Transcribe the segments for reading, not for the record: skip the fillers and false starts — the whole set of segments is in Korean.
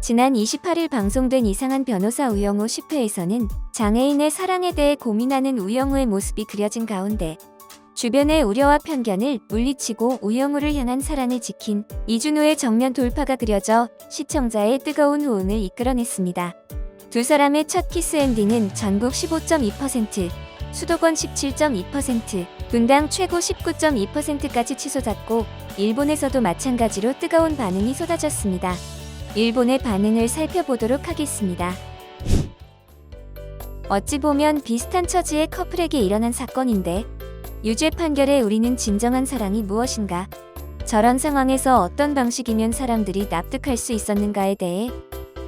지난 28일 방송된 이상한 변호사 우영우 10회에서는 장애인의 사랑에 대해 고민하는 우영우의 모습이 그려진 가운데 주변의 우려와 편견을 물리치고 우영우를 향한 사랑을 지킨 이준호의 정면 돌파가 그려져 시청자의 뜨거운 호응을 이끌어냈습니다. 두 사람의 첫 키스 엔딩은 전국 15.2%, 수도권 17.2%, 분당 최고 19.2%까지 치솟았고 일본에서도 마찬가지로 뜨거운 반응이 쏟아졌습니다. 일본의 반응을 살펴보도록 하겠습니다. 어찌 보면 비슷한 처지의 커플에게 일어난 사건인데 유죄 판결에 우리는 진정한 사랑이 무엇인가? 저런 상황에서 어떤 방식이면 사람들이 납득할 수 있었는가에 대해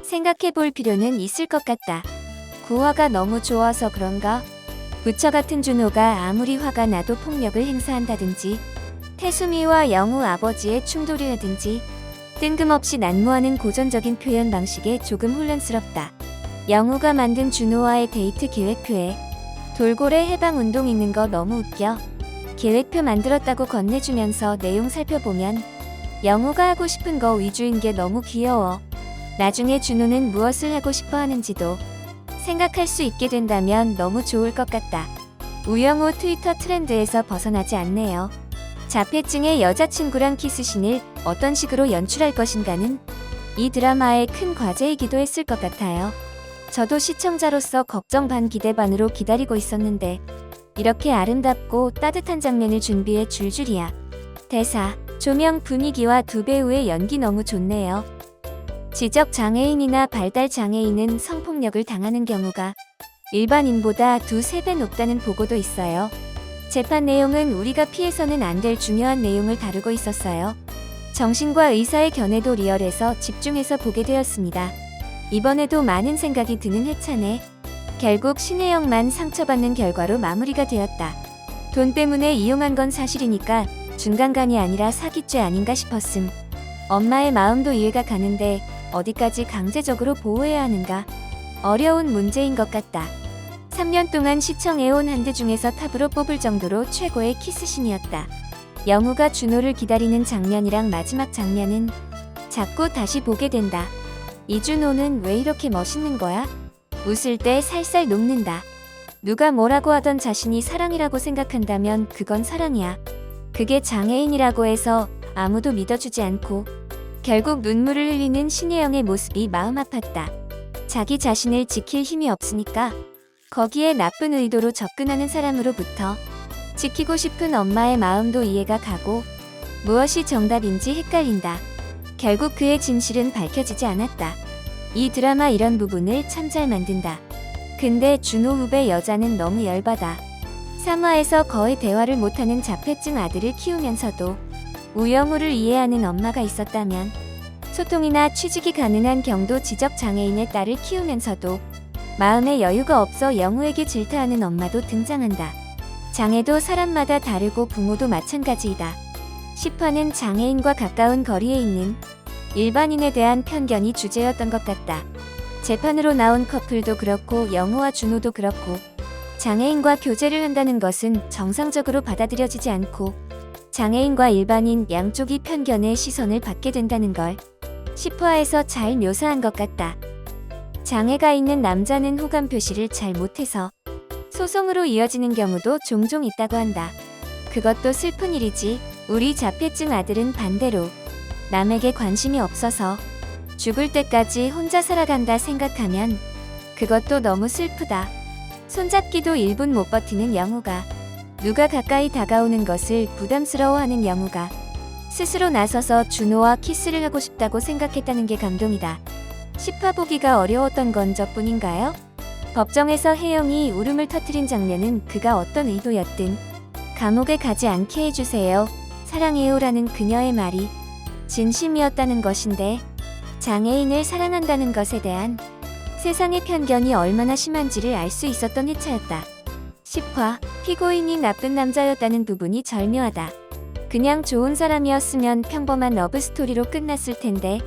생각해 볼 필요는 있을 것 같다. 구화가 너무 좋아서 그런가? 부처 같은 준호가 아무리 화가 나도 폭력을 행사한다든지 태수미와 영우 아버지의 충돌이라든지 뜬금없이 난무하는 고전적인 표현 방식에 조금 혼란스럽다. 영우가 만든 준호와의 데이트 계획표에 돌고래 해방운동 있는 거 너무 웃겨. 계획표 만들었다고 건네주면서 내용 살펴보면 영우가 하고 싶은 거 위주인 게 너무 귀여워. 나중에 준호는 무엇을 하고 싶어 하는지도 생각할 수 있게 된다면 너무 좋을 것 같다. 우영우 트위터 트렌드에서 벗어나지 않네요. 자폐증의 여자친구랑 키스신을 어떤 식으로 연출할 것인가는 이 드라마의 큰 과제이기도 했을 것 같아요. 저도 시청자로서 걱정 반 기대 반으로 기다리고 있었는데 이렇게 아름답고 따뜻한 장면을 준비해 줄 줄이야. 대사, 조명, 분위기와 두 배우의 연기 너무 좋네요. 지적 장애인이나 발달 장애인은 성폭력을 당하는 경우가 일반인보다 2~3배 높다는 보고도 있어요. 재판 내용은 우리가 피해서는 안 될 중요한 내용을 다루고 있었어요. 정신과 의사의 견해도 리얼해서 집중해서 보게 되었습니다. 이번에도 많은 생각이 드는 회차네. 결국 신혜영만 상처받는 결과로 마무리가 되었다. 돈 때문에 이용한 건 사실이니까 중간간이 아니라 사기죄 아닌가 싶었음. 엄마의 마음도 이해가 가는데 어디까지 강제적으로 보호해야 하는가? 어려운 문제인 것 같다. 3년 동안 시청해온 한드 중에서 탑으로 뽑을 정도로 최고의 키스신이었다. 영우가 준호를 기다리는 장면이랑 마지막 장면은 자꾸 다시 보게 된다. 이준호는 왜 이렇게 멋있는 거야? 웃을 때 살살 녹는다. 누가 뭐라고 하던 자신이 사랑이라고 생각한다면 그건 사랑이야. 그게 장애인이라고 해서 아무도 믿어주지 않고 결국 눈물을 흘리는 신혜영의 모습이 마음 아팠다. 자기 자신을 지킬 힘이 없으니까 거기에 나쁜 의도로 접근하는 사람으로부터 지키고 싶은 엄마의 마음도 이해가 가고 무엇이 정답인지 헷갈린다. 결국 그의 진실은 밝혀지지 않았다. 이 드라마 이런 부분을 참 잘 만든다. 근데 준호 후배 여자는 너무 열받아. 3화에서 거의 대화를 못하는 자폐증 아들을 키우면서도 우영우를 이해하는 엄마가 있었다면 소통이나 취직이 가능한 경도 지적 장애인의 딸을 키우면서도 마음의 여유가 없어 영우에게 질타하는 엄마도 등장한다. 장애도 사람마다 다르고 부모도 마찬가지이다. 10화는 장애인과 가까운 거리에 있는 일반인에 대한 편견이 주제였던 것 같다. 재판으로 나온 커플도 그렇고 영우와 준호도 그렇고 장애인과 교제를 한다는 것은 정상적으로 받아들여지지 않고 장애인과 일반인 양쪽이 편견의 시선을 받게 된다는 걸 10화에서 잘 묘사한 것 같다. 장애가 있는 남자는 호감 표시를 잘 못해서 소송으로 이어지는 경우도 종종 있다고 한다. 그것도 슬픈 일이지. 우리 자폐증 아들은 반대로 남에게 관심이 없어서 죽을 때까지 혼자 살아간다 생각하면 그것도 너무 슬프다. 손잡기도 1분 못 버티는 영우가 누가 가까이 다가오는 것을 부담스러워하는 영우가 스스로 나서서 준호와 키스를 하고 싶다고 생각했다는 게 감동이다. 10화 보기가 어려웠던 건 저뿐인가요? 법정에서 혜영이 울음을 터뜨린 장면은 그가 어떤 의도였든 감옥에 가지 않게 해주세요. 사랑해요라는 그녀의 말이 진심이었다는 것인데 장애인을 사랑한다는 것에 대한 세상의 편견이 얼마나 심한지를 알 수 있었던 회차였다. 10화 피고인이 나쁜 남자였다는 부분이 절묘하다. 그냥 좋은 사람이었으면 평범한 러브스토리로 끝났을 텐데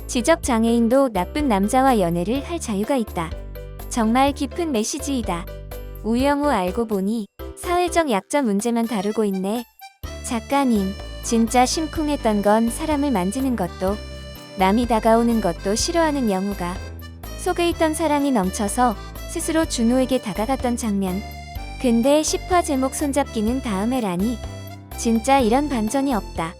지적 장애인도 나쁜 남자와 연애를 할 자유가 있다. 정말 깊은 메시지이다. 우영우 알고 보니 사회적 약자 문제만 다루고 있네. 작가님, 진짜 심쿵했던 건 사람을 만지는 것도 남이 다가오는 것도 싫어하는 영우가 속에 있던 사랑이 넘쳐서 스스로 준호에게 다가갔던 장면. 근데 10화 제목 손잡기는 다음에라니. 진짜 이런 반전이 없다.